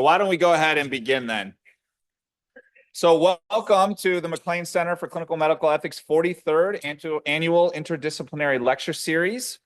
Why don't we go ahead and begin then? So welcome to the MacLean Center for Clinical Medical Ethics 43rd Annual Interdisciplinary Lecture Series.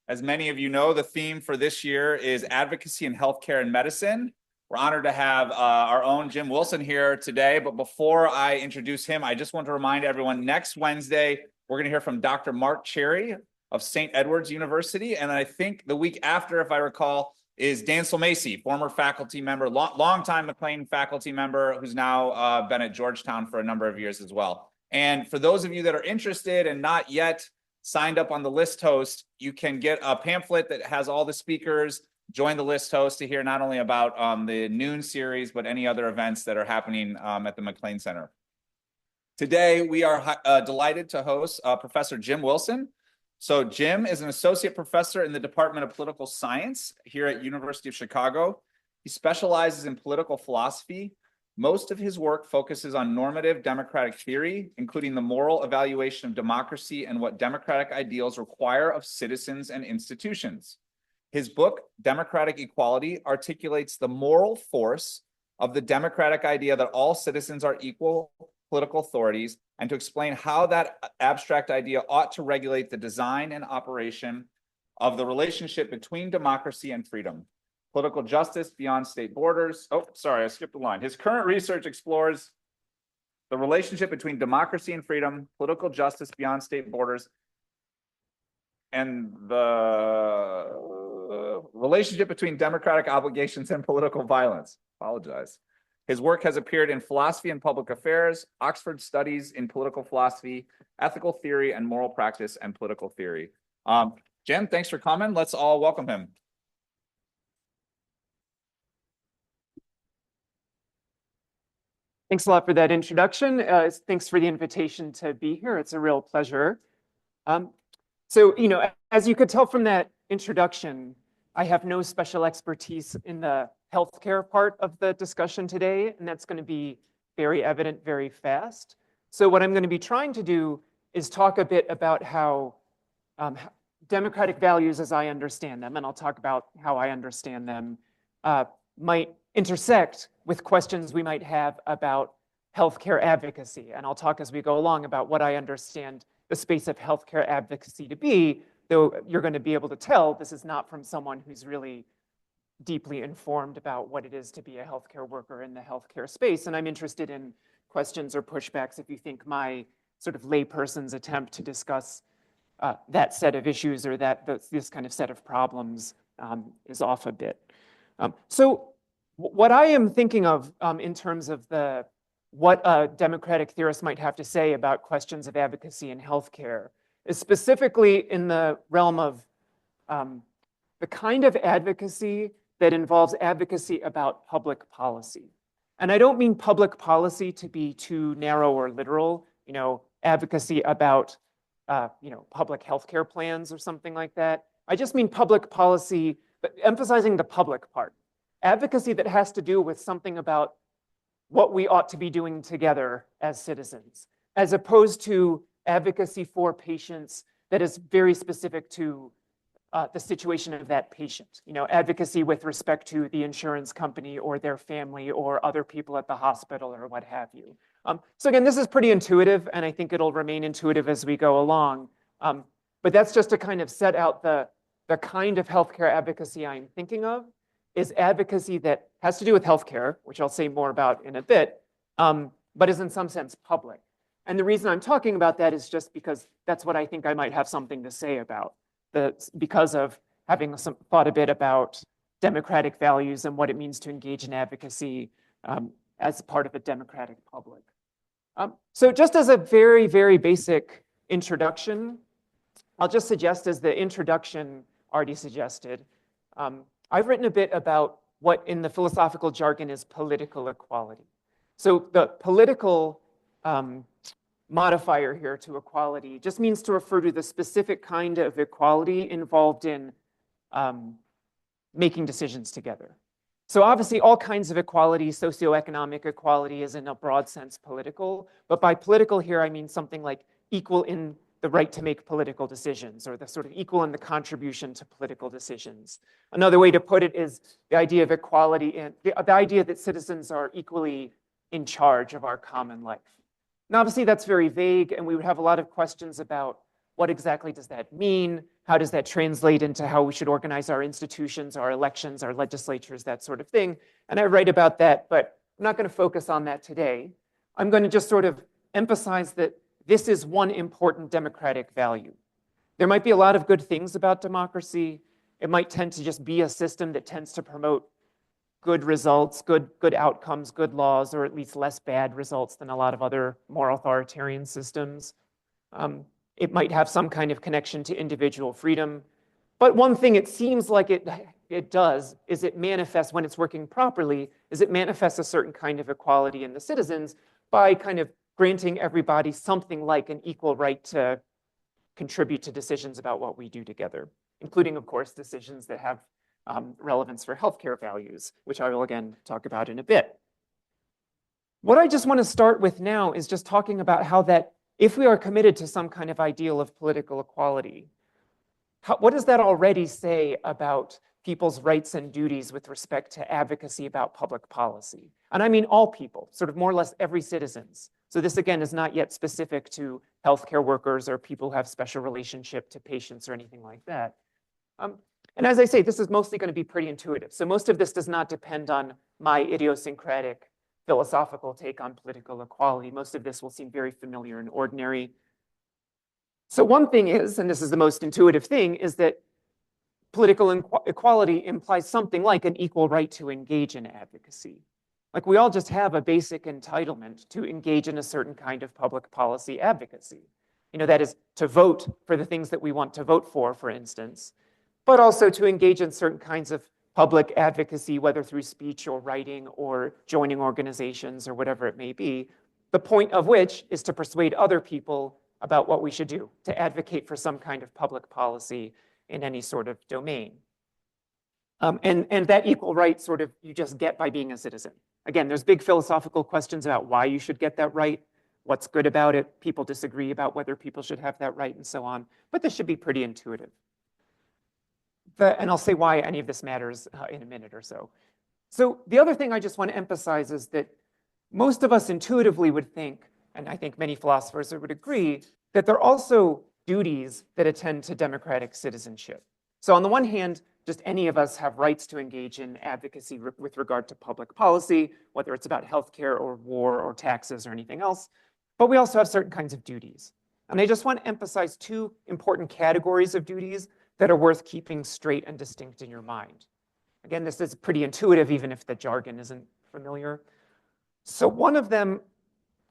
As many of you know, the theme for this year is Advocacy in Healthcare and Medicine. We're honored to have our own Jim Wilson here today, but before I introduce him, I just want to remind everyone, next Wednesday, we're going to hear from Dr. Mark Cherry of St. Edward's University, and I think the week after, if I recall, is Dan Macy, former faculty member, longtime MacLean faculty member, who's now been at Georgetown for a number of years as well. And for those of you that are interested and not yet signed up on the list host, you can get a pamphlet that has all the speakers, join the list host to hear not only about the noon series, but any other events that are happening at the MacLean Center. Today, we are delighted to host Professor Jim Wilson. So Jim is an associate professor in the Department of Political Science here at University of Chicago. He specializes in political philosophy. Most of his work focuses on normative democratic theory, including the moral evaluation of democracy and what democratic ideals require of citizens and institutions. His book, Democratic Equality, articulates the moral force of the democratic idea that all citizens are equal political authorities, and to explain how that abstract idea ought to regulate the design and operation of the relationship between democracy and freedom, political justice beyond state borders. Oh, sorry, I skipped a line. His current research explores the relationship between democracy and freedom, political justice beyond state borders, and the relationship between democratic obligations and political violence. Apologize. His work has appeared in Philosophy and Public Affairs, Oxford Studies in Political Philosophy, Ethical Theory and Moral Practice, and Political Theory. Jim, thanks for coming. Let's all welcome him. Thanks a lot for that introduction. Thanks for the invitation to be here. It's a real pleasure. So, as you could tell from that introduction, I have no special expertise in the healthcare part of the discussion today, and that's going to be very evident very fast. So what I'm going to be trying to do is talk a bit about how democratic values as I understand them, and I'll talk about how I understand them, might intersect with questions we might have about healthcare advocacy. And I'll talk as we go along about what I understand the space of healthcare advocacy to be, though you're going to be able to tell this is not from someone who's really deeply informed about what it is to be a healthcare worker in the healthcare space. And I'm interested in questions or pushbacks if you think my sort of layperson's attempt to discuss that set of issues or this kind of set of problems is off a bit. So what I am thinking of in terms of what a democratic theorist might have to say about questions of advocacy in healthcare is specifically in the realm of the kind of advocacy that involves advocacy about public policy. And I don't mean public policy to be too narrow or literal, advocacy about, public healthcare plans or something like that. I just mean public policy, but emphasizing the public part. Advocacy that has to do with something about what we ought to be doing together as citizens, as opposed to advocacy for patients that is very specific to the situation of that patient, advocacy with respect to the insurance company or their family or other people at the hospital or what have you. So again, this is pretty intuitive, and I think it'll remain intuitive as we go along. But that's just to kind of set out the kind of healthcare advocacy I'm thinking of is advocacy that has to do with healthcare, which I'll say more about in a bit, but is in some sense public. And the reason I'm talking about that is just because that's what I think I might have something to say about. Because of having thought a bit about democratic values and what it means to engage in advocacy as part of a democratic public. So just as a very, very basic introduction, I'll just suggest, as the introduction already suggested, I've written a bit about what in the philosophical jargon is political equality. So the political modifier here to equality just means to refer to the specific kind of equality involved in making decisions together. So obviously all kinds of equality, socioeconomic equality is in a broad sense political, but by political here I mean something like equal in the right to make political decisions, or the sort of equal in the contribution to political decisions. Another way to put it is the idea of equality and the idea that citizens are equally in charge of our common life. Now, obviously, that's very vague, and we would have a lot of questions about what exactly does that mean? How does that translate into how we should organize our institutions, our elections, our legislatures, that sort of thing? And I write about that, but I'm not going to focus on that today. I'm going to just sort of emphasize that this is one important democratic value. There might be a lot of good things about democracy. It might tend to just be a system that tends to promote good results, good outcomes, good laws, or at least less bad results than a lot of other more authoritarian systems. It might have some kind of connection to individual freedom. But one thing it seems like it does is it manifests, when it's working properly, is it manifests a certain kind of equality in the citizens by kind of granting everybody something like an equal right to contribute to decisions about what we do together, including, of course, decisions that have relevance for healthcare values, which I will again talk about in a bit. What I just want to start with now is just talking about how that if we are committed to some kind of ideal of political equality, what does that already say about people's rights and duties with respect to advocacy about public policy? And I mean all people, sort of more or less every citizens. So this, again, is not yet specific to healthcare workers or people who have special relationship to patients or anything like that. And as I say, this is mostly going to be pretty intuitive. So most of this does not depend on my idiosyncratic philosophical take on political equality. Most of this will seem very familiar and ordinary. So one thing is, and this is the most intuitive thing, is that political equality implies something like an equal right to engage in advocacy. Like we all just have a basic entitlement to engage in a certain kind of public policy advocacy. You know, that is to vote for the things that we want to vote for instance, but also to engage in certain kinds of public advocacy, whether through speech or writing or joining organizations or whatever it may be, the point of which is to persuade other people about what we should do, to advocate for some kind of public policy in any sort of domain. And that equal right sort of you just get by being a citizen. Again, there's big philosophical questions about why you should get that right, what's good about it. People disagree about whether people should have that right and so on, but this should be pretty intuitive. And I'll say why any of this matters in a minute or so. So the other thing I just want to emphasize is that most of us intuitively would think, and I think many philosophers would agree, that there are also duties that attend to democratic citizenship. So on the one hand, just any of us have rights to engage in advocacy with regard to public policy, whether it's about healthcare or war or taxes or anything else. But we also have certain kinds of duties. And I just want to emphasize two important categories of duties that are worth keeping straight and distinct in your mind. Again, this is pretty intuitive, even if the jargon isn't familiar. So one of them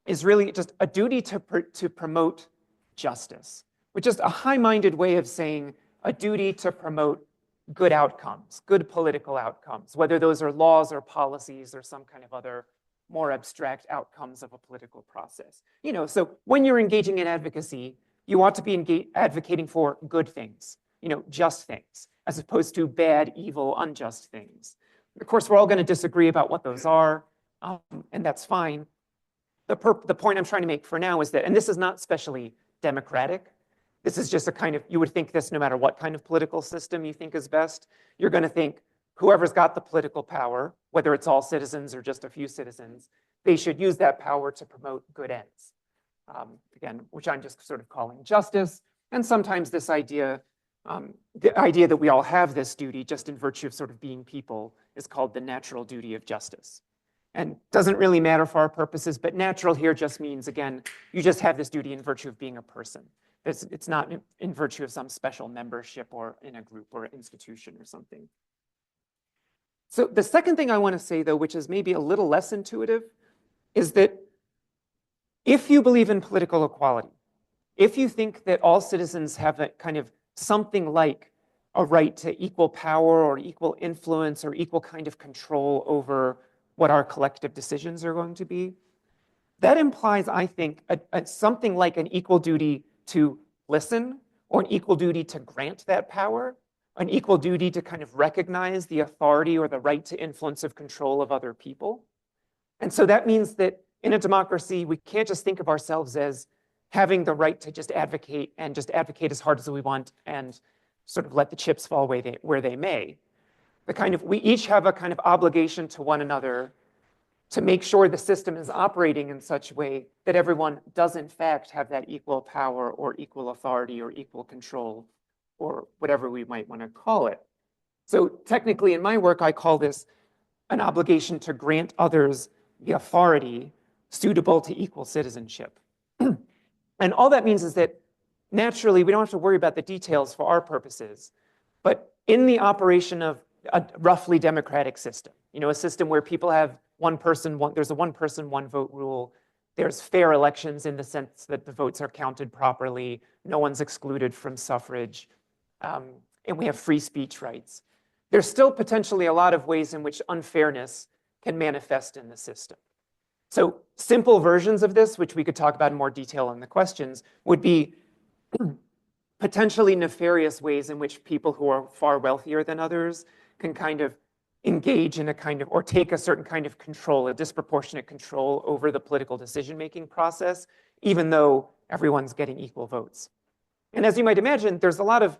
is really just a duty to promote justice, which is a high-minded way of saying a duty to promote good outcomes, good political outcomes, whether those are laws or policies or some kind of other more abstract outcomes of a political process. You know, so when you're engaging in advocacy, you want to be advocating for good things, you know, just things, as opposed to bad, evil, unjust things. Of course, we're all going to disagree about what those are, and that's fine. The point I'm trying to make for now is that, and this is not especially democratic, this is just a kind of, you would think this no matter what kind of political system you think is best. You're going to think whoever's got the political power, whether it's all citizens or just a few citizens, they should use that power to promote good ends. Again, which I'm just sort of calling justice. And sometimes this idea, the idea that we all have this duty just in virtue of sort of being people is called the natural duty of justice. And doesn't really matter for our purposes, but natural here just means, again, you just have this duty in virtue of being a person. It's not in virtue of some special membership or in a group or institution or something. So the second thing I want to say, though, which is maybe a little less intuitive, is that if you believe in political equality, if you think that all citizens have a kind of something like a right to equal power or equal influence or equal kind of control over what our collective decisions are going to be, that implies, I think, something like an equal duty to listen, or an equal duty to grant that power, an equal duty to kind of recognize the authority or the right to influence of control of other people. And so that means that in a democracy, we can't just think of ourselves as having the right to just advocate and just advocate as hard as we want and sort of let the chips fall where they may. We each have a kind of obligation to one another to make sure the system is operating in such a way that everyone does in fact have that equal power or equal authority or equal control or whatever we might want to call it. So technically in my work, I call this an obligation to grant others the authority suitable to equal citizenship. And all that means is that naturally we don't have to worry about the details for our purposes, but in the operation of a roughly democratic system, a system where people have there's a one person, one vote rule. There's fair elections in the sense that the votes are counted properly. No one's excluded from suffrage. And we have free speech rights. There's still potentially a lot of ways in which unfairness can manifest in the system. So simple versions of this, which we could talk about in more detail in the questions, would be potentially nefarious ways in which people who are far wealthier than others can kind of engage in or take a certain kind of control, a disproportionate control over the political decision-making process, even though everyone's getting equal votes. And as you might imagine, there's a lot of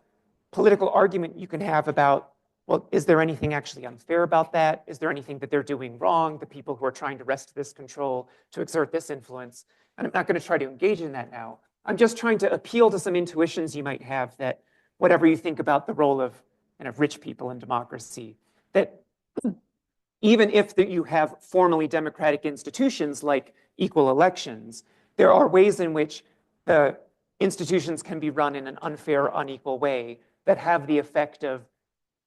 political argument you can have about, well, is there anything actually unfair about that? Is there anything that they're doing wrong, the people who are trying to wrest this control, to exert this influence? And I'm not going to try to engage in that now. I'm just trying to appeal to some intuitions you might have that whatever you think about the role of rich people in democracy, that even if you have formally democratic institutions like equal elections, there are ways in which the institutions can be run in an unfair, unequal way that have the effect of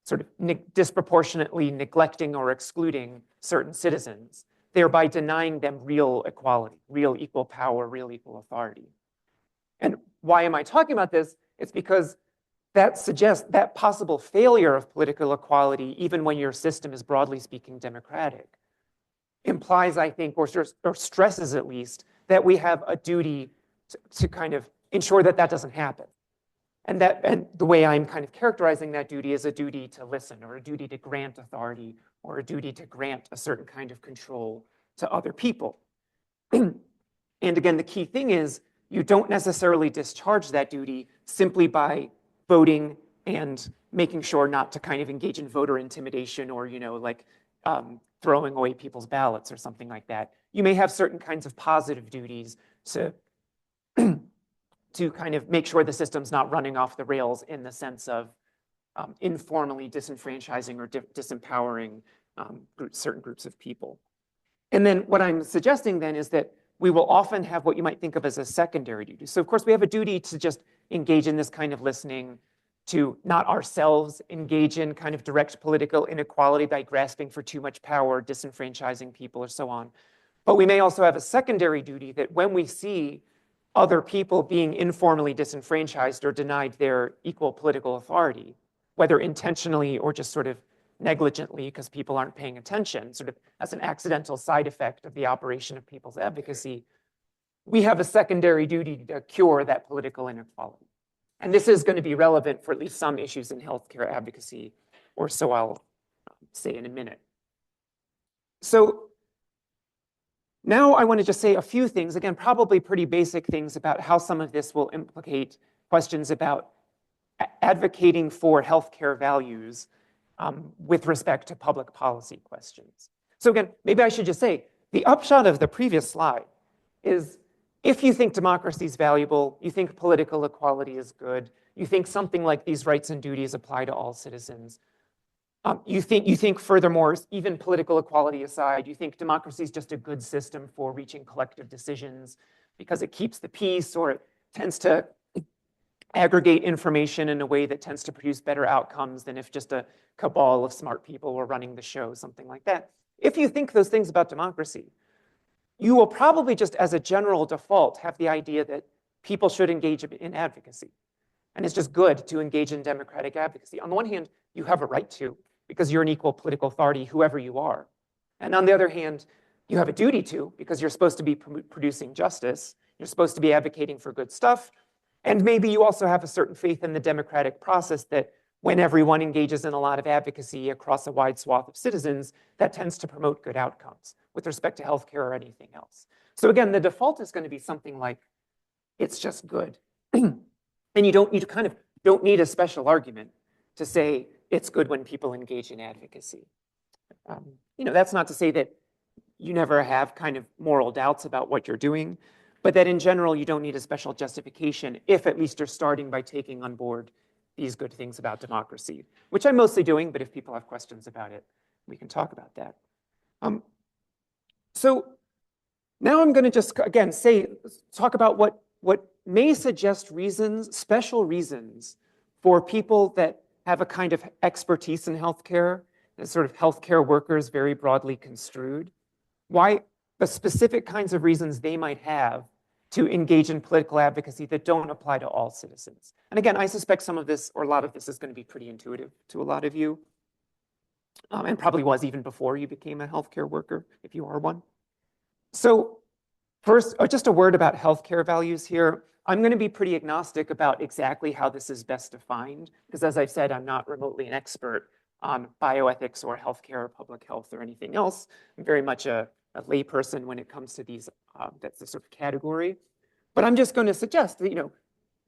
sort of disproportionately neglecting or excluding certain citizens, thereby denying them real equality, real equal power, real equal authority. And why am I talking about this? It's because that suggests that possible failure of political equality, even when your system is broadly speaking democratic, implies, I think, or stresses at least, that we have a duty to kind of ensure that that doesn't happen. And the way I'm kind of characterizing that duty is a duty to listen, or a duty to grant authority, or a duty to grant a certain kind of control to other people. And again, the key thing is you don't necessarily discharge that duty simply by voting and making sure not to kind of engage in voter intimidation or, throwing away people's ballots or something like that. You may have certain kinds of positive duties to kind of make sure the system's not running off the rails in the sense of informally disenfranchising or disempowering certain groups of people. And then what I'm suggesting then is that we will often have what you might think of as a secondary duty. So of course we have a duty to just engage in this kind of listening, to not ourselves engage in kind of direct political inequality by grasping for too much power, disenfranchising people or so on. But we may also have a secondary duty that when we see other people being informally disenfranchised or denied their equal political authority, whether intentionally or just sort of negligently because people aren't paying attention, sort of as an accidental side effect of the operation of people's advocacy, we have a secondary duty to cure that political inequality. And this is going to be relevant for at least some issues in healthcare advocacy, or so I'll say in a minute. So now I want to just say a few things, again, probably pretty basic things about how some of this will implicate questions about advocating for healthcare values with respect to public policy questions. So again, maybe I should just say, the upshot of the previous slide is if you think democracy is valuable, you think political equality is good, you think something like these rights and duties apply to all citizens, you think furthermore, even political equality aside, you think democracy is just a good system for reaching collective decisions because it keeps the peace or it tends to aggregate information in a way that tends to produce better outcomes than if just a cabal of smart people were running the show, something like that. If you think those things about democracy, you will probably just as a general default have the idea that people should engage in advocacy. And it's just good to engage in democratic advocacy. On the one hand, you have a right to, because you're an equal political authority, whoever you are. And on the other hand, you have a duty to, because you're supposed to be producing justice. You're supposed to be advocating for good stuff. And maybe you also have a certain faith in the democratic process that when everyone engages in a lot of advocacy across a wide swath of citizens, that tends to promote good outcomes with respect to healthcare or anything else. So again, the default is going to be something like it's just good. And you kind of don't need a special argument to say it's good when people engage in advocacy. That's not to say that you never have kind of moral doubts about what you're doing, but that in general, you don't need a special justification if at least you're starting by taking on board these good things about democracy, which I'm mostly doing, but if people have questions about it, we can talk about that. So now I'm going to just, again, talk about what may suggest reasons, special reasons for people that have a kind of expertise in healthcare, as sort of healthcare workers very broadly construed, why the specific kinds of reasons they might have to engage in political advocacy that don't apply to all citizens. And again, I suspect some of this, or a lot of this, is going to be pretty intuitive to a lot of you, and probably was even before you became a healthcare worker, if you are one. So first, just a word about healthcare values here. I'm going to be pretty agnostic about exactly how this is best defined, because as I've said, I'm not remotely an expert on bioethics or healthcare or public health or anything else. I'm very much a layperson when it comes to these, that's the sort of category. But I'm just going to suggest that,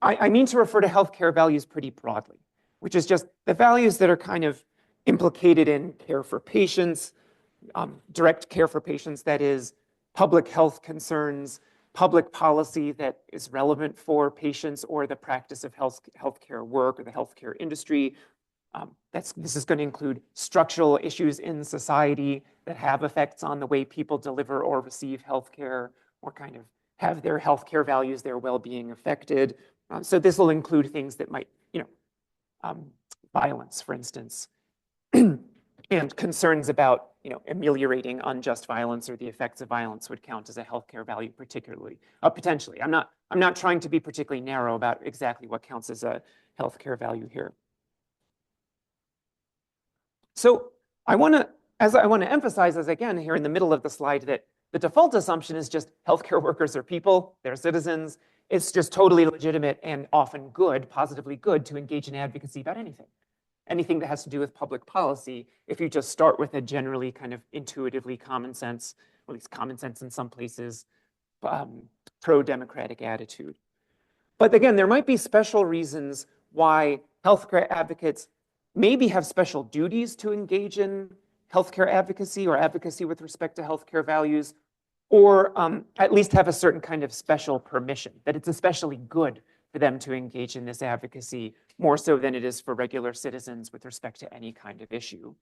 I mean to refer to healthcare values pretty broadly, which is just the values that are kind of implicated in care for patients, direct care for patients, that is, public health concerns, public policy that is relevant for patients or the practice of healthcare work or the healthcare industry. This is going to include structural issues in society that have effects on the way people deliver or receive healthcare, or kind of have their healthcare values, their well-being affected. So this will include things that might, violence, for instance, and concerns about, ameliorating unjust violence or the effects of violence would count as a healthcare value, potentially. I'm not trying to be particularly narrow about exactly what counts as a healthcare value here. So I want to emphasize, as again here in the middle of the slide, that the default assumption is just healthcare workers are people, they're citizens. It's just totally legitimate and often good, positively good, to engage in advocacy about anything that has to do with public policy, if you just start with a generally kind of intuitively common sense, or at least common sense in some places, pro-democratic attitude. But again, there might be special reasons why healthcare advocates maybe have special duties to engage in healthcare advocacy or advocacy with respect to healthcare values, or at least have a certain kind of special permission, that it's especially good for them to engage in this advocacy, more so than it is for regular citizens with respect to any kind of issue.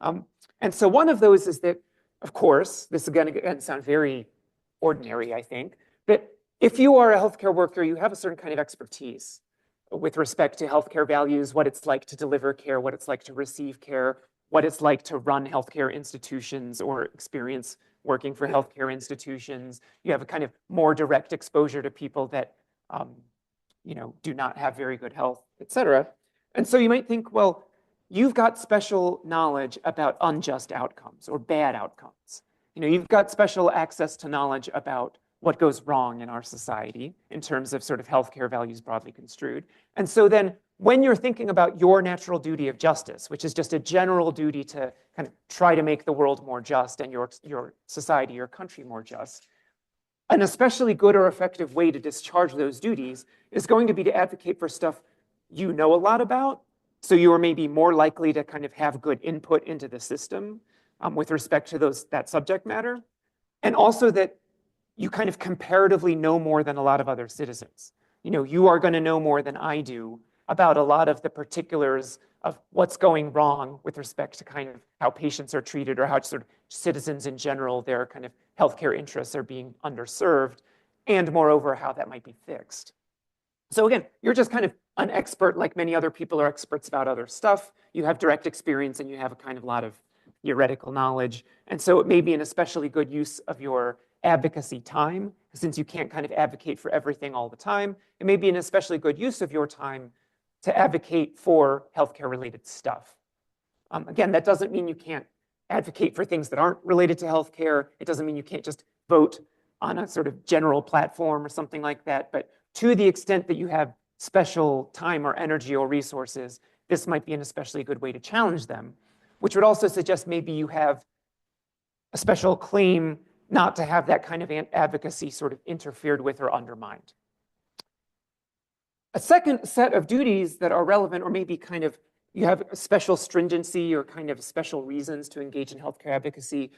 And so one of those is that, of course, this is going to sound very ordinary, I think, that if you are a healthcare worker, you have a certain kind of expertise with respect to healthcare values, what it's like to deliver care, what it's like to receive care, what it's like to run healthcare institutions or experience working for healthcare institutions. You have a kind of more direct exposure to people that do not have very good health, et cetera. And so you might think, well, you've got special knowledge about unjust outcomes or bad outcomes. You've got special access to knowledge about what goes wrong in our society in terms of sort of healthcare values broadly construed. And so then when you're thinking about your natural duty of justice, which is just a general duty to kind of try to make the world more just and your society, your country more just, an especially good or effective way to discharge those duties is going to be to advocate for stuff you know a lot about. So you are maybe more likely to kind of have good input into the system with respect to that subject matter. And also that you kind of comparatively know more than a lot of other citizens. You are going to know more than I do about a lot of the particulars of what's going wrong with respect to kind of how patients are treated, or how sort of citizens in general, their kind of healthcare interests are being underserved, and moreover, how that might be fixed. So again, you're just kind of an expert, like many other people are experts about other stuff. You have direct experience and you have a kind of lot of theoretical knowledge. And so it may be an especially good use of your advocacy time, since you can't kind of advocate for everything all the time. It may be an especially good use of your time to advocate for healthcare related stuff. Again, that doesn't mean you can't advocate for things that aren't related to healthcare. It doesn't mean you can't just vote on a sort of general platform or something like that. But to the extent that you have special time or energy or resources, this might be an especially good way to challenge them, which would also suggest maybe you have a special claim not to have that kind of advocacy sort of interfered with or undermined. A second set of duties that are relevant, or maybe kind of you have a special stringency or kind of special reasons to engage in healthcare advocacy,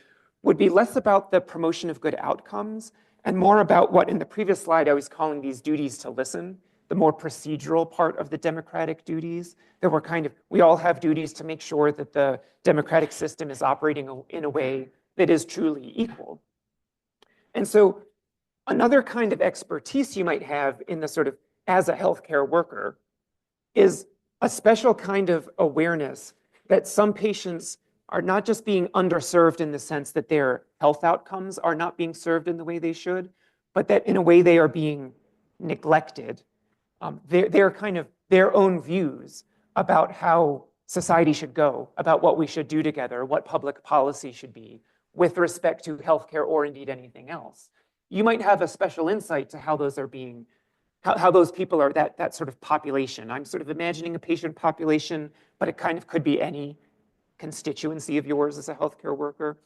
would be less about the promotion of good outcomes and more about what in the previous slide I was calling these duties to listen, the more procedural part of the democratic duties that we're kind of, we all have duties to make sure that the democratic system is operating in a way that is truly equal. And so another kind of expertise you might have in the sort of as a healthcare worker is a special kind of awareness that some patients are not just being underserved in the sense that their health outcomes are not being served in the way they should, but that in a way they are being neglected. They're kind of their own views about how society should go, about what we should do together, what public policy should be with respect to healthcare or indeed anything else. You might have a special insight to how those are being, how those people are, that sort of population. I'm sort of imagining a patient population, but it kind of could be any constituency of yours as a healthcare worker.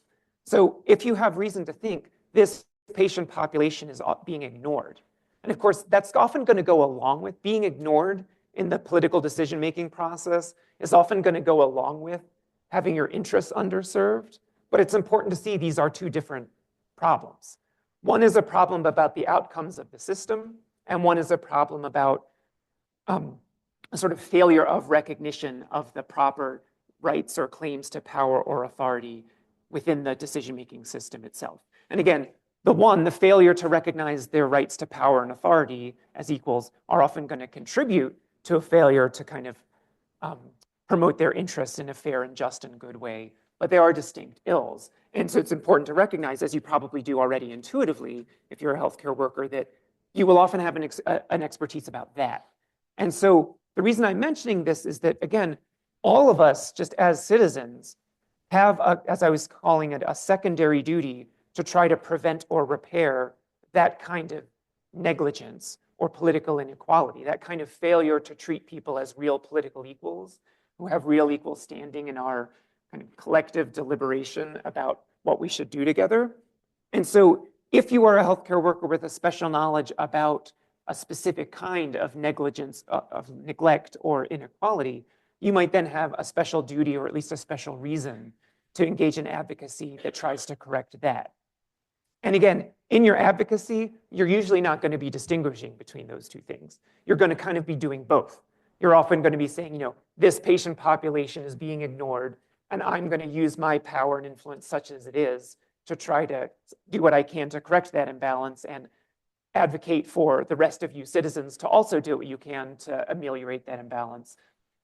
So if you have reason to think this patient population is being ignored, and of course, that's often going to go along with being ignored in the political decision-making process is often going to go along with having your interests underserved. But it's important to see these are two different problems. One is a problem about the outcomes of the system, and one is a problem about a sort of failure of recognition of the proper rights or claims to power or authority within the decision-making system itself. And again, the failure to recognize their rights to power and authority as equals are often going to contribute to a failure to kind of promote their interests in a fair and just and good way, but they are distinct ills. And so it's important to recognize, as you probably do already intuitively, if you're a healthcare worker, that you will often have an expertise about that. And so the reason I'm mentioning this is that, again, all of us, just as citizens, have, as I was calling it, a secondary duty to try to prevent or repair that kind of negligence or political inequality, that kind of failure to treat people as real political equals who have real equal standing in our kind of collective deliberation about what we should do together. And so if you are a healthcare worker with a special knowledge about a specific kind of negligence, of neglect or inequality, you might then have a special duty or at least a special reason to engage in advocacy that tries to correct that. And again, in your advocacy, you're usually not going to be distinguishing between those two things. You're going to kind of be doing both. You're often going to be saying, you know, this patient population is being ignored, and I'm going to use my power and influence, such as it is, to try to do what I can to correct that imbalance and advocate for the rest of you citizens to also do what you can to ameliorate that imbalance.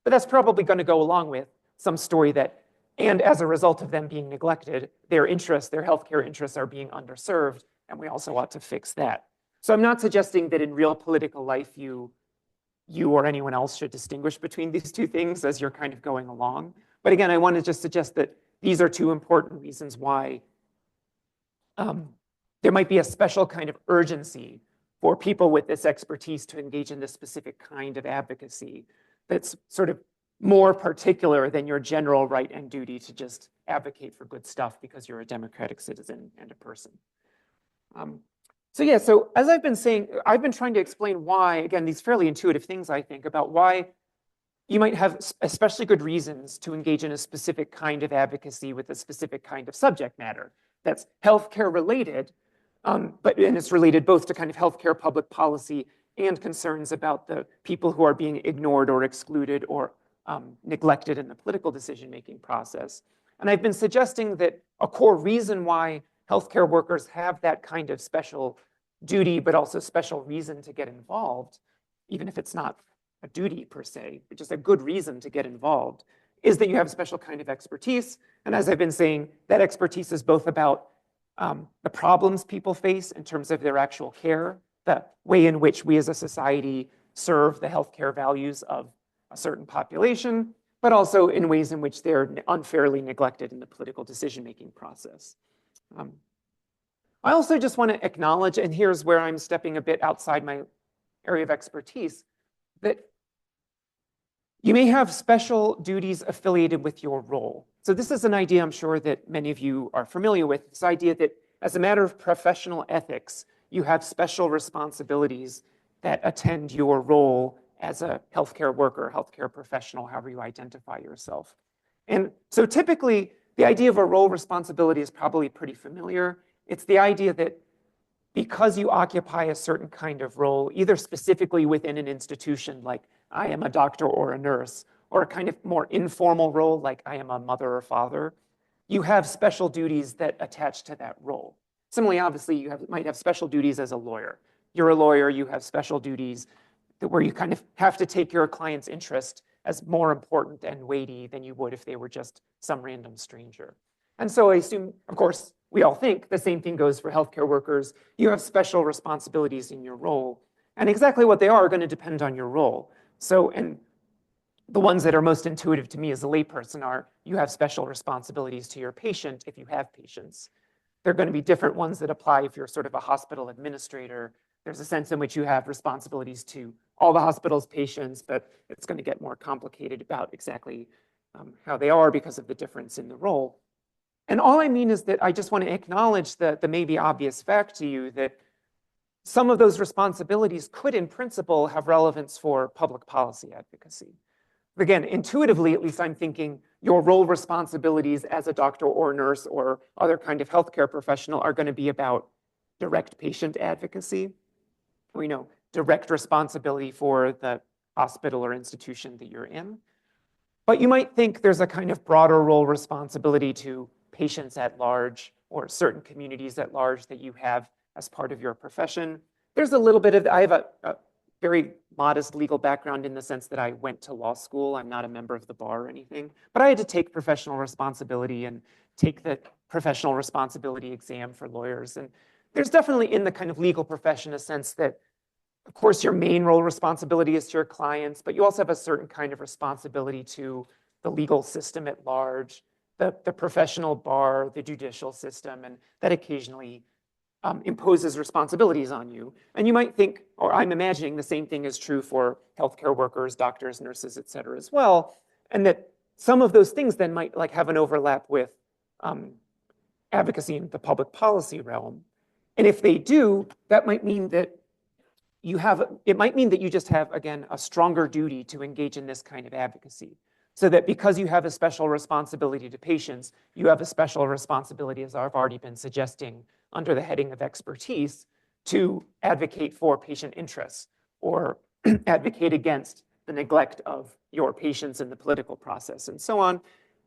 But that's probably going to go along with some story that, and as a result of them being neglected, their interests, their healthcare interests are being underserved, and we also ought to fix that. So I'm not suggesting that in real political life you or anyone else should distinguish between these two things as you're kind of going along. But again, I want to just suggest that these are two important reasons why there might be a special kind of urgency for people with this expertise to engage in this specific kind of advocacy that's sort of more particular than your general right and duty to just advocate for good stuff because you're a democratic citizen and a person. So as I've been saying, I've been trying to explain why, again, these fairly intuitive things, I think, about why you might have especially good reasons to engage in a specific kind of advocacy with a specific kind of subject matter that's healthcare related, and it's related both to kind of healthcare public policy and concerns about the people who are being ignored or excluded or neglected in the political decision-making process. And I've been suggesting that a core reason why healthcare workers have that kind of special duty, but also special reason to get involved, even if it's not a duty per se, but just a good reason to get involved, is that you have a special kind of expertise. And as I've been saying, that expertise is both about the problems people face in terms of their actual care, the way in which we as a society serve the healthcare values of a certain population, but also in ways in which they're unfairly neglected in the political decision-making process. I also just want to acknowledge, and here's where I'm stepping a bit outside my area of expertise, that you may have special duties affiliated with your role. So this is an idea I'm sure that many of you are familiar with, this idea that as a matter of professional ethics, you have special responsibilities that attend your role as a healthcare worker, healthcare professional, however you identify yourself. And so typically, the idea of a role responsibility is probably pretty familiar. It's the idea that because you occupy a certain kind of role, either specifically within an institution, like I am a doctor or a nurse, or a kind of more informal role, like I am a mother or father, you have special duties that attach to that role. Similarly, obviously, you might have special duties as a lawyer. You're a lawyer, you have special duties where you kind of have to take your client's interest as more important and weighty than you would if they were just some random stranger. And so I assume, of course, we all think the same thing goes for healthcare workers. You have special responsibilities in your role, and exactly what they are going to depend on your role. So, and the ones that are most intuitive to me as a layperson are, you have special responsibilities to your patient if you have patients. There are going to be different ones that apply if you're sort of a hospital administrator. There's a sense in which you have responsibilities to all the hospital's patients, but it's going to get more complicated about exactly how they are because of the difference in the role. And all I mean is that I just want to acknowledge the maybe obvious fact to you that some of those responsibilities could, in principle, have relevance for public policy advocacy. Again, intuitively, at least I'm thinking your role responsibilities as a doctor or nurse or other kind of healthcare professional are going to be about direct patient advocacy. We know direct responsibility for the hospital or institution that you're in. But you might think there's a kind of broader role responsibility to patients at large or certain communities at large that you have as part of your profession. There's a little bit of, I have a very modest legal background in the sense that I went to law school. I'm not a member of the bar or anything, but I had to take professional responsibility and take the professional responsibility exam for lawyers. And there's definitely in the kind of legal profession a sense that, of course, your main role responsibility is to your clients, but you also have a certain kind of responsibility to the legal system at large, the professional bar, the judicial system, and that occasionally imposes responsibilities on you. And you might think, or I'm imagining the same thing is true for healthcare workers, doctors, nurses, et cetera, as well, and that some of those things then might like have an overlap with advocacy in the public policy realm. And if they do, that might mean that it might mean that you just have, again, a stronger duty to engage in this kind of advocacy. So that because you have a special responsibility to patients, you have a special responsibility, as I've already been suggesting, under the heading of expertise, to advocate for patient interests or advocate against the neglect of your patients in the political process and so on.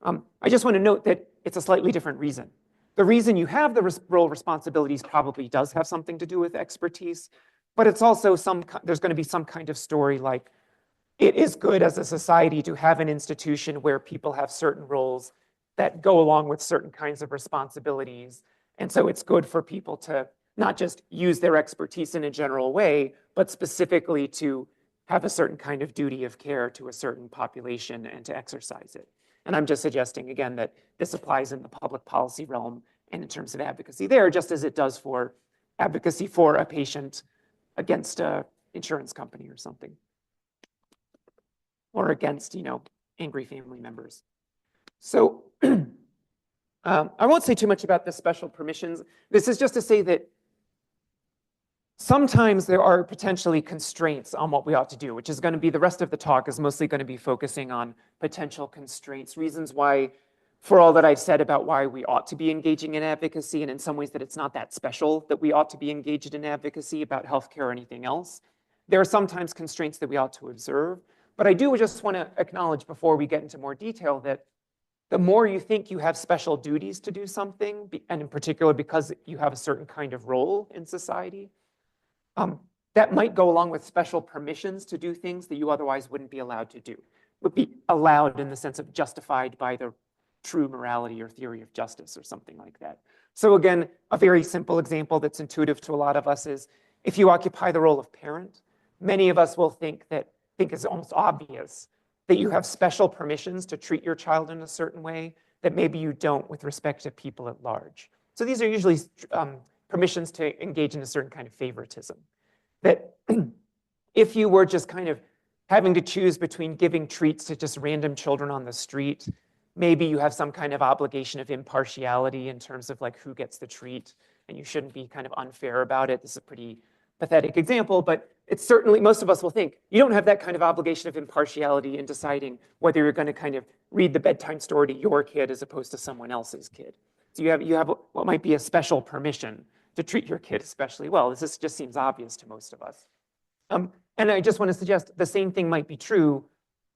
I just want to note that it's a slightly different reason. The reason you have the role responsibilities probably does have something to do with expertise, but it's also there's going to be some kind of story like, it is good as a society to have an institution where people have certain roles that go along with certain kinds of responsibilities. And so it's good for people to not just use their expertise in a general way, but specifically to have a certain kind of duty of care to a certain population and to exercise it. And I'm just suggesting, again, that this applies in the public policy realm and in terms of advocacy there, just as it does for advocacy for a patient against an insurance company or something. Or against, angry family members. So I won't say too much about the special permissions. This is just to say that sometimes there are potentially constraints on what we ought to do, which is going to be the rest of the talk is mostly going to be focusing on potential constraints, reasons why, for all that I've said about why we ought to be engaging in advocacy, and in some ways that it's not that special that we ought to be engaged in advocacy about healthcare or anything else. There are sometimes constraints that we ought to observe. But I do just want to acknowledge before we get into more detail that the more you think you have special duties to do something, and in particular because you have a certain kind of role in society, that might go along with special permissions to do things that you otherwise wouldn't be allowed to do. Would be allowed in the sense of justified by the true morality or theory of justice or something like that. So again, a very simple example that's intuitive to a lot of us is if you occupy the role of parent, many of us will think it's almost obvious that you have special permissions to treat your child in a certain way that maybe you don't with respect to people at large. So these are usually permissions to engage in a certain kind of favoritism. That if you were just kind of having to choose between giving treats to just random children on the street, maybe you have some kind of obligation of impartiality in terms of like who gets the treat, and you shouldn't be kind of unfair about it. This is a pretty pathetic example, but it's certainly, most of us will think, you don't have that kind of obligation of impartiality in deciding whether you're going to kind of read the bedtime story to your kid as opposed to someone else's kid. So you have what might be a special permission to treat your kid especially well. This just seems obvious to most of us. And I just want to suggest the same thing might be true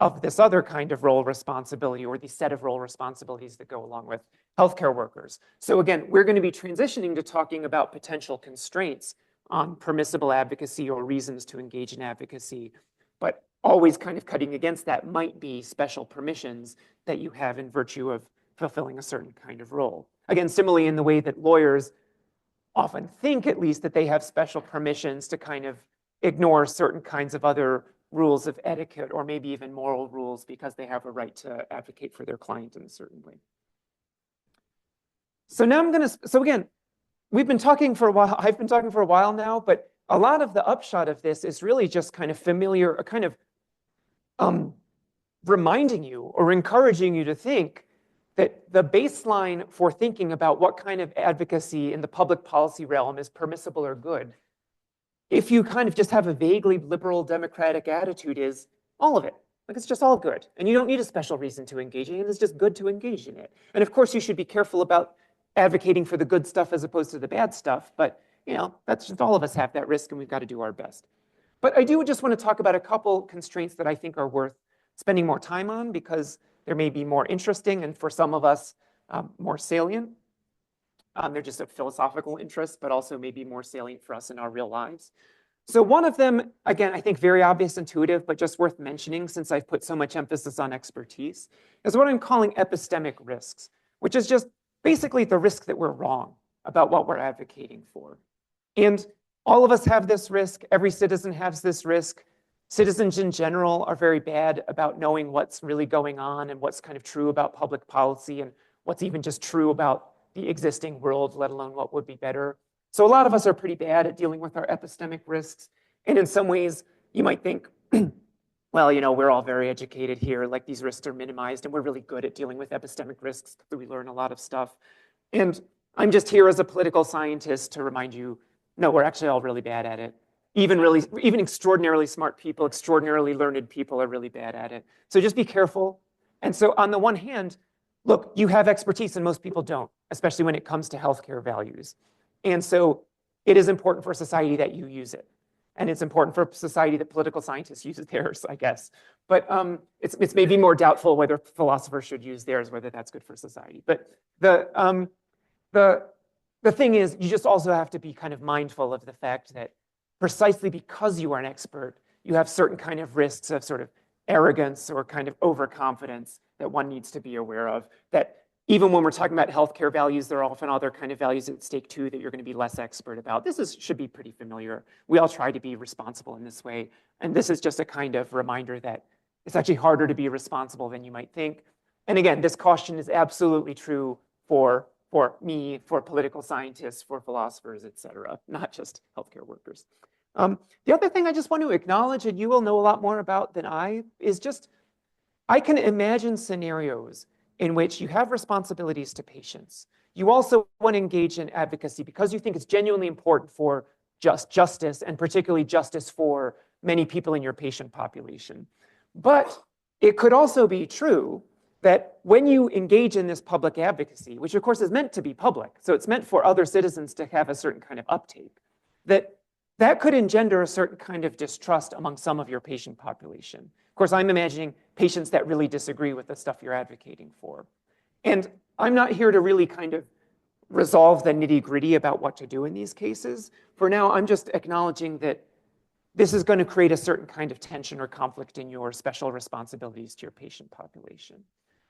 of this other kind of role responsibility, or the set of role responsibilities that go along with healthcare workers. So again, we're going to be transitioning to talking about potential constraints on permissible advocacy or reasons to engage in advocacy, but always kind of cutting against that might be special permissions that you have in virtue of fulfilling a certain kind of role. Again, similarly in the way that lawyers often think, at least, that they have special permissions to kind of ignore certain kinds of other rules of etiquette, or maybe even moral rules, because they have a right to advocate for their client in a certain way. So now so again, we've been talking for a while, I've been talking for a while now, but a lot of the upshot of this is really just kind of familiar, kind of reminding you or encouraging you to think that the baseline for thinking about what kind of advocacy in the public policy realm is permissible or good, if you kind of just have a vaguely liberal democratic attitude, is all of it. Like, it's just all good. And you don't need a special reason to engage in it. It's just good to engage in it. And of course, you should be careful about advocating for the good stuff as opposed to the bad stuff. But, you know, that's just, all of us have that risk, and we've got to do our best. But I do just want to talk about a couple constraints that I think are worth spending more time on, because they may be more interesting and for some of us more salient. They're just of philosophical interest, but also maybe more salient for us in our real lives. So one of them, again, I think very obvious, intuitive, but just worth mentioning since I've put so much emphasis on expertise, is what I'm calling epistemic risks, which is just basically the risk that we're wrong about what we're advocating for. And all of us have this risk. Every citizen has this risk. Citizens in general are very bad about knowing what's really going on and what's kind of true about public policy and what's even just true about the existing world, let alone what would be better. So a lot of us are pretty bad at dealing with our epistemic risks. And in some ways, you might think, well, you know, we're all very educated here, like these risks are minimized, and we're really good at dealing with epistemic risks because we learn a lot of stuff. And I'm just here as a political scientist to remind you, no, we're actually all really bad at it. Even extraordinarily smart people, extraordinarily learned people are really bad at it. So just be careful. And so on the one hand, look, you have expertise and most people don't, especially when it comes to healthcare values. And so it is important for society that you use it. And it's important for society that political scientists use theirs, I guess. But it's maybe more doubtful whether philosophers should use theirs, whether that's good for society. But the thing is, you just also have to be kind of mindful of the fact that precisely because you are an expert, you have certain kind of risks of sort of arrogance or kind of overconfidence that one needs to be aware of. That even when we're talking about healthcare values, there are often other kind of values at stake too that you're going to be less expert about. Should be pretty familiar. We all try to be responsible in this way. And this is just a kind of reminder that it's actually harder to be responsible than you might think. And again, this caution is absolutely true for me, for political scientists, for philosophers, et cetera, not just healthcare workers. The other thing I just want to acknowledge, and you will know a lot more about than I, is just I can imagine scenarios in which you have responsibilities to patients. You also want to engage in advocacy because you think it's genuinely important for justice, and particularly justice for many people in your patient population. But it could also be true that when you engage in this public advocacy, which of course is meant to be public, so it's meant for other citizens to have a certain kind of uptake, that could engender a certain kind of distrust among some of your patient population. Of course, I'm imagining patients that really disagree with the stuff you're advocating for. And I'm not here to really kind of resolve the nitty-gritty about what to do in these cases. For now, I'm just acknowledging that this is going to create a certain kind of tension or conflict in your special responsibilities to your patient population.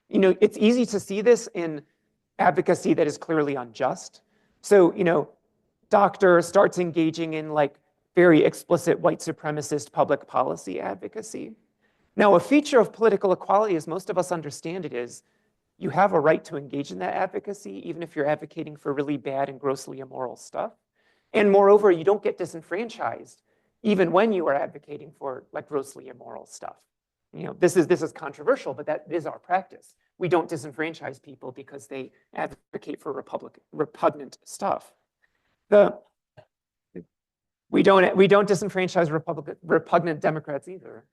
You know, it's easy to see this in advocacy that is clearly unjust. So, you know, doctor starts engaging in like very explicit white supremacist public policy advocacy. Now, a feature of political equality, as most of us understand it, is you have a right to engage in that advocacy, even if you're advocating for really bad and grossly immoral stuff. And moreover, you don't get disenfranchised, even when you are advocating for like grossly immoral stuff. You know, this is controversial, but that is our practice. We don't disenfranchise people because they advocate for repugnant stuff. We don't disenfranchise repugnant Democrats either.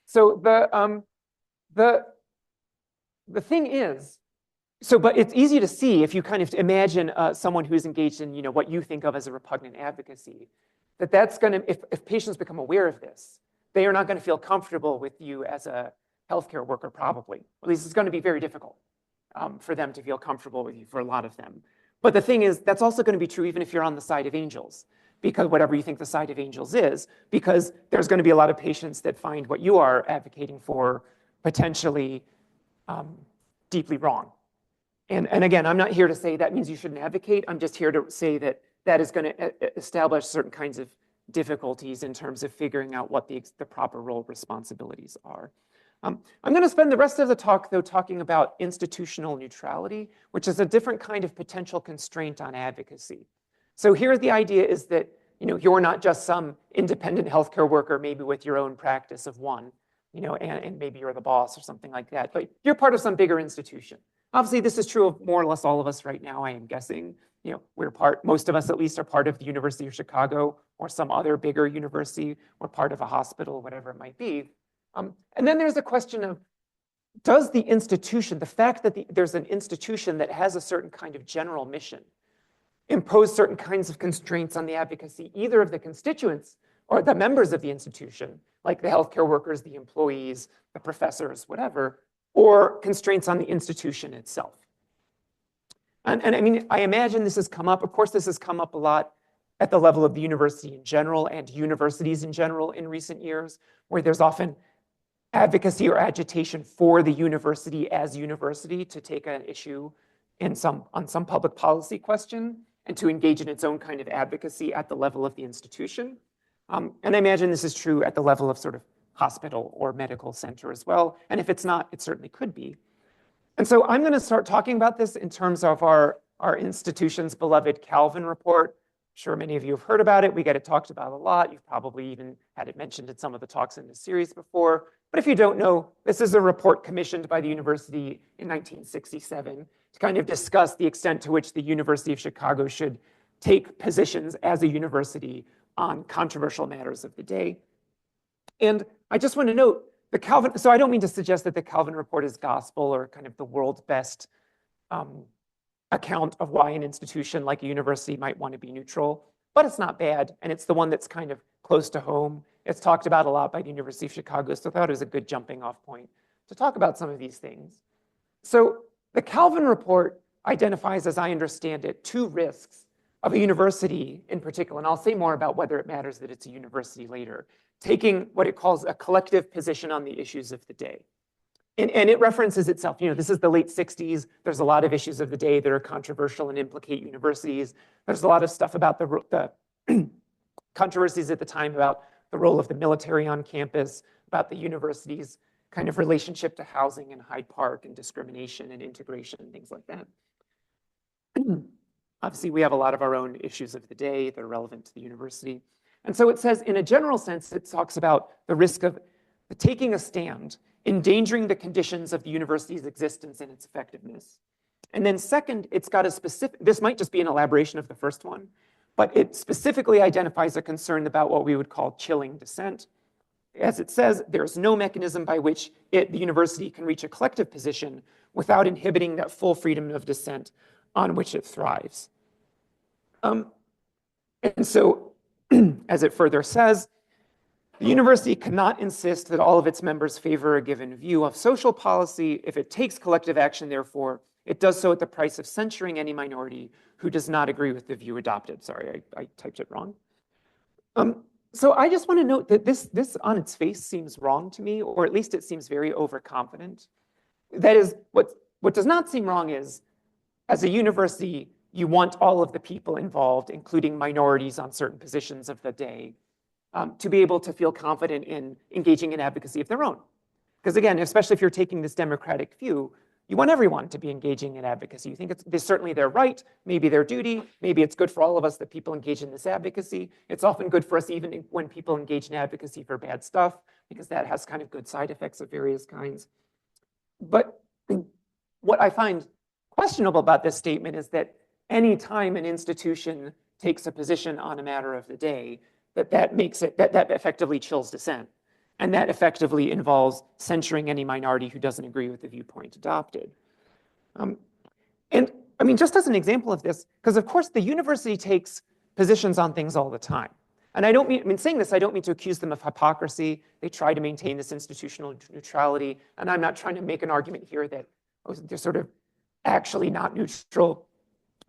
So the thing is, but it's easy to see if you kind of imagine someone who's engaged in, what you think of as a repugnant advocacy, that's going to, if patients become aware of this, they are not going to feel comfortable with you as a healthcare worker, probably. At least it's going to be very difficult for them to feel comfortable with you, for a lot of them. But the thing is, that's also going to be true even if you're on the side of angels, because whatever you think the side of angels is, because there's going to be a lot of patients that find what you are advocating for potentially deeply wrong. And again, I'm not here to say that means you shouldn't advocate. I'm just here to say that that is going to establish certain kinds of difficulties in terms of figuring out what the proper role responsibilities are. I'm going to spend the rest of the talk, though, talking about institutional neutrality, which is a different kind of potential constraint on advocacy. So here the idea is that you're not just some independent healthcare worker, maybe with your own practice of one, and maybe you're the boss or something like that, but you're part of some bigger institution. Obviously, this is true of more or less all of us right now, I am guessing. Most of us at least are part of the University of Chicago or some other bigger university. We're part of a hospital, whatever it might be. And then there's the question of, does the institution, the fact that there's an institution that has a certain kind of general mission, impose certain kinds of constraints on the advocacy, either of the constituents or the members of the institution, like the healthcare workers, the employees, the professors, whatever, or constraints on the institution itself? And I mean, I imagine this has come up. Of course, this has come up a lot at the level of the university in general and universities in general in recent years, where there's often advocacy or agitation for the university as university to take an issue on some public policy question and to engage in its own kind of advocacy at the level of the institution. And I imagine this is true at the level of sort of hospital or medical center as well. And if it's not, it certainly could be. And so I'm going to start talking about this in terms of our institution's beloved Calvin report. I'm sure many of you have heard about it. We get it talked about a lot. You've probably even had it mentioned in some of the talks in this series before. But if you don't know, this is a report commissioned by the university in 1967 to kind of discuss the extent to which the University of Chicago should take positions as a university on controversial matters of the day. And I just want to note, so I don't mean to suggest that the Calvin report is gospel or kind of the world's best account of why an institution like a university might want to be neutral, but it's not bad, and it's the one that's kind of close to home. It's talked about a lot by the University of Chicago, so I thought it was a good jumping off point to talk about some of these things. So the Calvin report identifies, as I understand it, two risks of a university in particular, and I'll say more about whether it matters that it's a university later, taking what it calls a collective position on the issues of the day. And it references itself, this is the late 60s. There's a lot of issues of the day that are controversial and implicate universities. There's a lot of stuff about the controversies at the time about the role of the military on campus, about the university's kind of relationship to housing in Hyde Park and discrimination and integration and things like that. Obviously, we have a lot of our own issues of the day that are relevant to the university. And so it says, in a general sense, it talks about the risk of taking a stand, endangering the conditions of the university's existence and its effectiveness. And then second, it's got a specific, this might just be an elaboration of the first one, but it specifically identifies a concern about what we would call chilling dissent. As it says, there's no mechanism by which the university can reach a collective position without inhibiting that full freedom of dissent on which it thrives. And so, as it further says, the university cannot insist that all of its members favor a given view of social policy. If it takes collective action, therefore, it does so at the price of censuring any minority who does not agree with the view adopted. Sorry, I typed it wrong. So I just want to note that this on its face seems wrong to me, or at least it seems very overconfident. That is, what does not seem wrong is, as a university, you want all of the people involved, including minorities on certain positions of the day, to be able to feel confident in engaging in advocacy of their own. Because again, especially if you're taking this democratic view, you want everyone to be engaging in advocacy. You think it's certainly their right, maybe their duty, maybe it's good for all of us that people engage in this advocacy. It's often good for us even when people engage in advocacy for bad stuff, because that has kind of good side effects of various kinds. But what I find questionable about this statement is that any time an institution takes a position on a matter of the day, that makes it, that effectively chills dissent. And that effectively involves censuring any minority who doesn't agree with the viewpoint adopted. And I mean, just as an example of this, because of course the university takes positions on things all the time. And I don't mean, saying this, I don't mean to accuse them of hypocrisy. They try to maintain this institutional neutrality. And I'm not trying to make an argument here that they're sort of actually not neutral.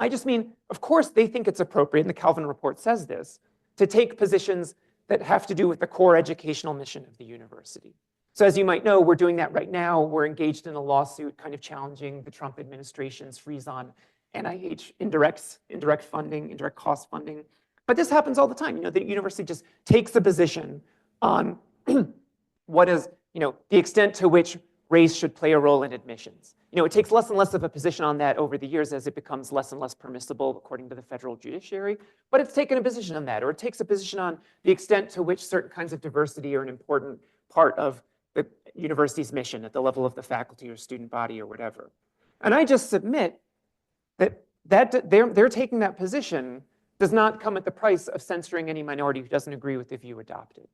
I just mean, of course, they think it's appropriate, and the Calvin Report says this, to take positions that have to do with the core educational mission of the university. So as you might know, we're doing that right now. We're engaged in a lawsuit kind of challenging the Trump administration's freeze on NIH indirect funding, indirect cost funding. But this happens all the time. You know, the university just takes a position on what is, you know, the extent to which race should play a role in admissions. You know, it takes less and less of a position on that over the years as it becomes less and less permissible according to the federal judiciary, but it's taken a position on that, or it takes a position on the extent to which certain kinds of diversity are an important part of the university's mission at the level of the faculty or student body or whatever. And I just submit that they're taking that position does not come at the price of censoring any minority who doesn't agree with the view adopted.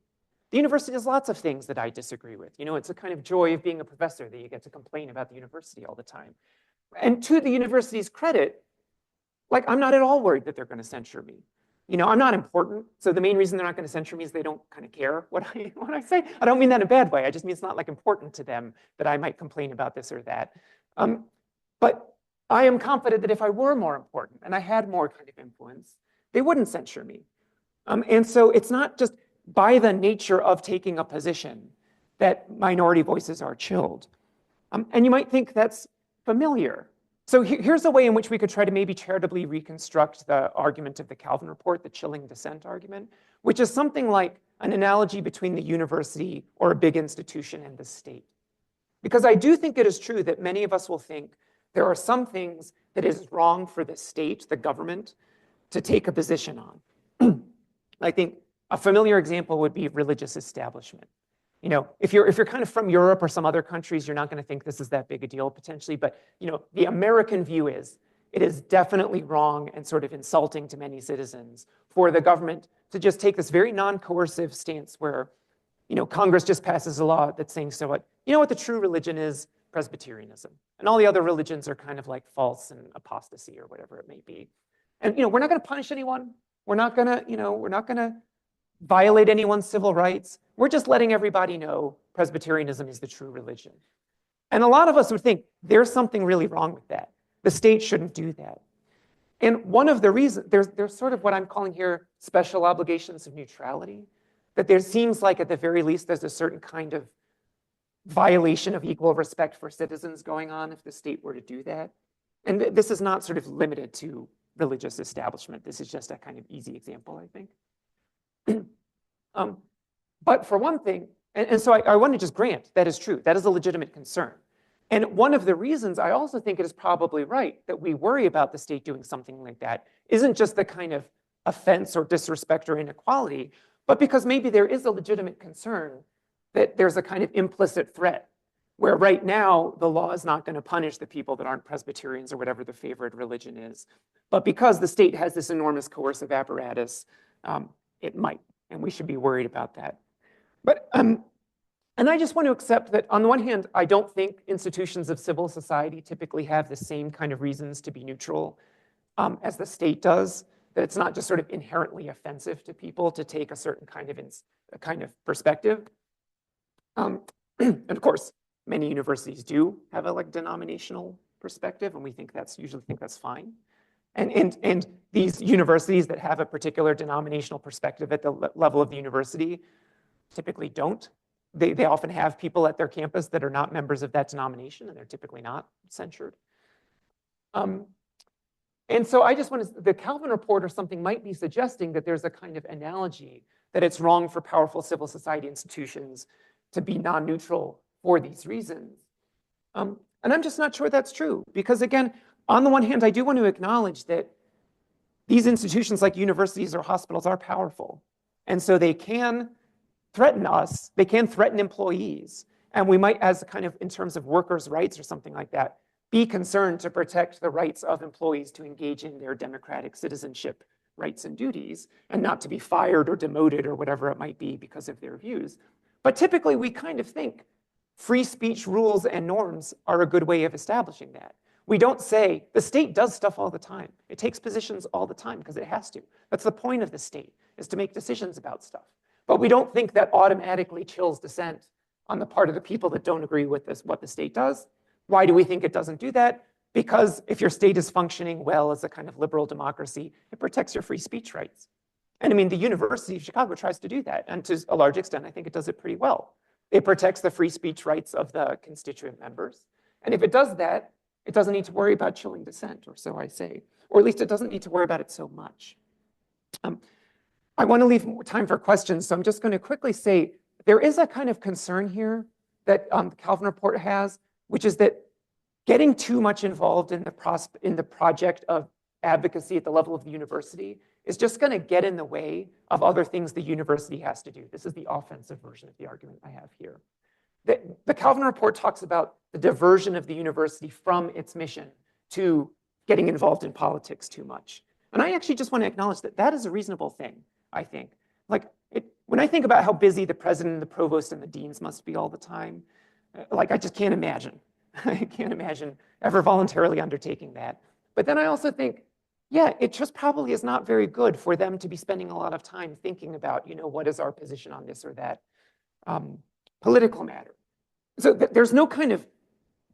The university does lots of things that I disagree with. You know, it's a kind of joy of being a professor that you get to complain about the university all the time. And to the university's credit, like, I'm not at all worried that they're going to censure me. You know, I'm not important. So the main reason they're not going to censure me is they don't kind of care what I say. I don't mean that in a bad way. I just mean it's not like important to them that I might complain about this or that. But I am confident that if I were more important and I had more kind of influence, they wouldn't censure me. And so it's not just by the nature of taking a position that minority voices are chilled. And you might think that's familiar. So here's a way in which we could try to maybe charitably reconstruct the argument of the Calvin Report, the chilling dissent argument, which is something like an analogy between the university or a big institution and the state. Because I do think it is true that many of us will think there are some things that is wrong for the state, the government, to take a position on. I think a familiar example would be religious establishment. You know, if you're kind of from Europe or some other countries, you're not going to think this is that big a deal potentially. But you know, the American view is it is definitely wrong and sort of insulting to many citizens for the government to just take this very non-coercive stance where, you know, Congress just passes a law that's saying, so what, you know what the true religion is? Presbyterianism. And all the other religions are kind of like false and apostasy or whatever it may be. And you know, we're not going to punish anyone. We're not going to, you know, we're not going to violate anyone's civil rights. We're just letting everybody know Presbyterianism is the true religion. And a lot of us would think there's something really wrong with that. The state shouldn't do that. And one of the reasons, there's sort of what I'm calling here special obligations of neutrality, that there seems like at the very least there's a certain kind of violation of equal respect for citizens going on if the state were to do that. And this is not sort of limited to religious establishment. This is just a kind of easy example, I think. But for one thing, and so I want to just grant that is true. That is a legitimate concern. And one of the reasons I also think it is probably right that we worry about the state doing something like that isn't just the kind of offense or disrespect or inequality, but because maybe there is a legitimate concern that there's a kind of implicit threat where right now the law is not going to punish the people that aren't Presbyterians or whatever the favorite religion is. But because the state has this enormous coercive apparatus, it might, and we should be worried about that. But, and I just want to accept that on the one hand, I don't think institutions of civil society typically have the same kind of reasons to be neutral as the state does, that it's not just sort of inherently offensive to people to take a certain kind of perspective. And of course, many universities do have a like denominational perspective, and we think usually think that's fine. And these universities that have a particular denominational perspective at the level of the university typically don't. They often have people at their campus that are not members of that denomination, and they're typically not censured. And so I just want to, the Calvin Report or something might be suggesting that there's a kind of analogy that it's wrong for powerful civil society institutions to be non-neutral for these reasons. And I'm just not sure that's true, because again, on the one hand, I do want to acknowledge that these institutions like universities or hospitals are powerful. And so they can threaten us, they can threaten employees. And we might, as kind of in terms of workers' rights or something like that, be concerned to protect the rights of employees to engage in their democratic citizenship rights and duties and not to be fired or demoted or whatever it might be because of their views. But typically we kind of think free speech rules and norms are a good way of establishing that. We don't say, the state does stuff all the time. It takes positions all the time because it has to. That's the point of the state, is to make decisions about stuff. But we don't think that automatically chills dissent on the part of the people that don't agree with this, what the state does. Why do we think it doesn't do that? Because if your state is functioning well as a kind of liberal democracy, it protects your free speech rights. And I mean, the University of Chicago tries to do that. And to a large extent, I think it does it pretty well. It protects the free speech rights of the constituent members. And if it does that, it doesn't need to worry about chilling dissent, or so I say. Or at least it doesn't need to worry about it so much. I want to leave more time for questions, so I'm just going to quickly say there is a kind of concern here that the Calvin Report has, which is that getting too much involved in the project of advocacy at the level of the university is just going to get in the way of other things the university has to do. This is the offensive version of the argument I have here. The Calvin Report talks about the diversion of the university from its mission to getting involved in politics too much. And I actually just want to acknowledge that that is a reasonable thing, I think. Like, when I think about how busy the president and the provost and the deans must be all the time, like, I just can't imagine. I can't imagine ever voluntarily undertaking that. But then I also think, yeah, it just probably is not very good for them to be spending a lot of time thinking about, what is our position on this or that political matter. So there's no kind of,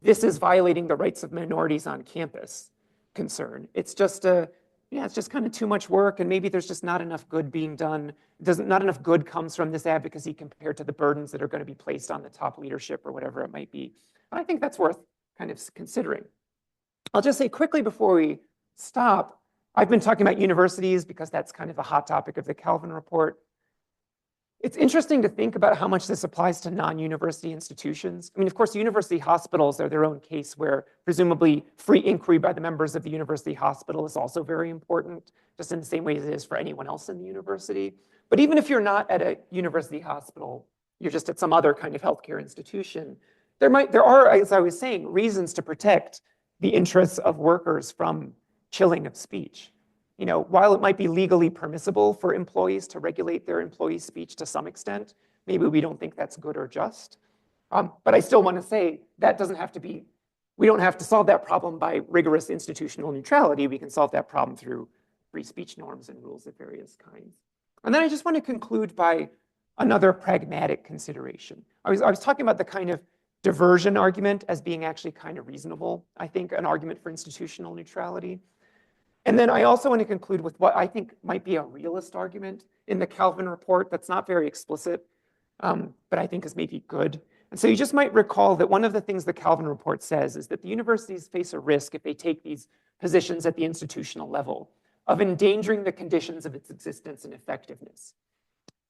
this is violating the rights of minorities on campus concern. It's just it's just kind of too much work, and maybe there's just not enough good being done. Not enough good comes from this advocacy compared to the burdens that are going to be placed on the top leadership or whatever it might be. And I think that's worth kind of considering. I'll just say quickly before we stop, I've been talking about universities because that's kind of a hot topic of the Calvin Report. It's interesting to think about how much this applies to non-university institutions. I mean, of course, university hospitals are their own case where presumably free inquiry by the members of the university hospital is also very important, just in the same way as it is for anyone else in the university. But even if you're not at a university hospital, you're just at some other kind of healthcare institution, there are, as I was saying, reasons to protect the interests of workers from chilling of speech. While it might be legally permissible for employees to regulate their employees' speech to some extent, maybe we don't think that's good or just. But I still want to say that doesn't have to be, we don't have to solve that problem by rigorous institutional neutrality. We can solve that problem through free speech norms and rules of various kinds. And then I just want to conclude by another pragmatic consideration. I was talking about the kind of diversion argument as being actually kind of reasonable, I think, an argument for institutional neutrality. And then I also want to conclude with what I think might be a realist argument in the Calvin Report that's not very explicit, but I think is maybe good. And so you just might recall that one of the things the Calvin Report says is that the universities face a risk if they take these positions at the institutional level of endangering the conditions of its existence and effectiveness.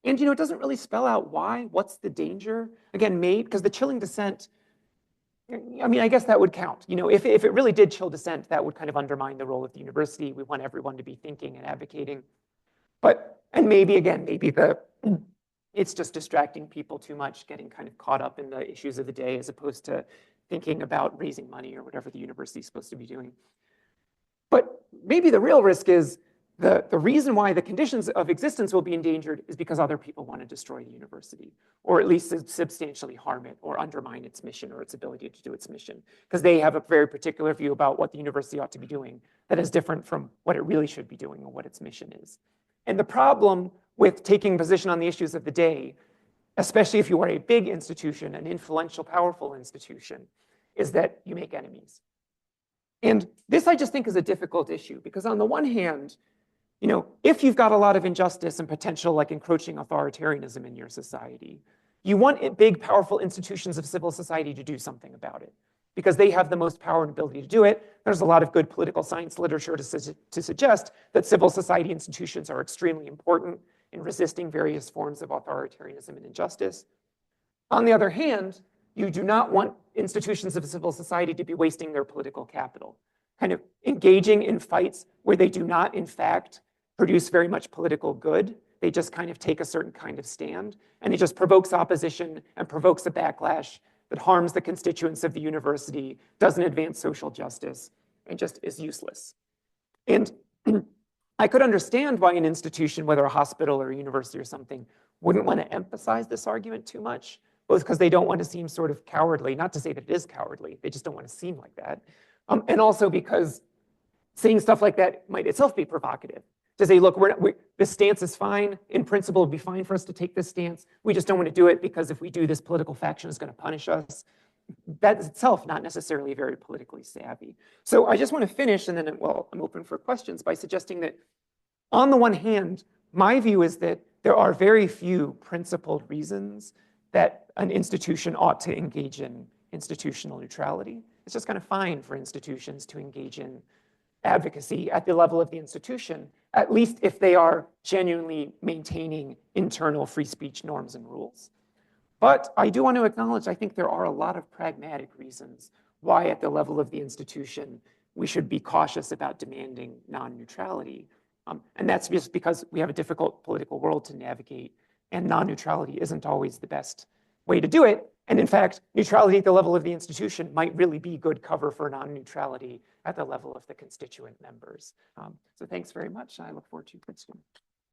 And it doesn't really spell out why, what's the danger? Again, because the chilling dissent, I mean, I guess that would count. If it really did chill dissent, that would kind of undermine the role of the university. We want everyone to be thinking and advocating. And maybe it's just distracting people too much, getting kind of caught up in the issues of the day as opposed to thinking about raising money or whatever the university is supposed to be doing. But maybe the real risk is the reason why the conditions of existence will be endangered is because other people want to destroy the university, or at least substantially harm it or undermine its mission or its ability to do its mission, because they have a very particular view about what the university ought to be doing that is different from what it really should be doing or what its mission is. And the problem with taking position on the issues of the day, especially if you are a big institution, an influential, powerful institution, is that you make enemies. And this, I just think, is a difficult issue, because on the one hand, if you've got a lot of injustice and potential like encroaching authoritarianism in your society, you want big, powerful institutions of civil society to do something about it because they have the most power and ability to do it. There's a lot of good political science literature to suggest that civil society institutions are extremely important in resisting various forms of authoritarianism and injustice. On the other hand, you do not want institutions of civil society to be wasting their political capital, kind of engaging in fights where they do not, in fact, produce very much political good. They just kind of take a certain kind of stand, and it just provokes opposition and provokes a backlash that harms the constituents of the university, doesn't advance social justice, and just is useless. And I could understand why an institution, whether a hospital or a university or something, wouldn't want to emphasize this argument too much, both because they don't want to seem sort of cowardly, not to say that it is cowardly, they just don't want to seem like that. And also because saying stuff like that might itself be provocative. To say, look, this stance is fine. In principle, it'd be fine for us to take this stance. We just don't want to do it because if we do, this political faction is going to punish us. That is itself not necessarily very politically savvy. So I just want to finish, and then, well, I'm open for questions, by suggesting that on the one hand, my view is that there are very few principled reasons that an institution ought to engage in institutional neutrality. It's just kind of fine for institutions to engage in advocacy at the level of the institution, at least if they are genuinely maintaining internal free speech norms and rules. But I do want to acknowledge, I think there are a lot of pragmatic reasons why at the level of the institution, we should be cautious about demanding non-neutrality. And that's just because we have a difficult political world to navigate, and non-neutrality isn't always the best way to do it. And in fact, neutrality at the level of the institution might really be good cover for non-neutrality at the level of the constituent members. So thanks very much. I look forward to your questions.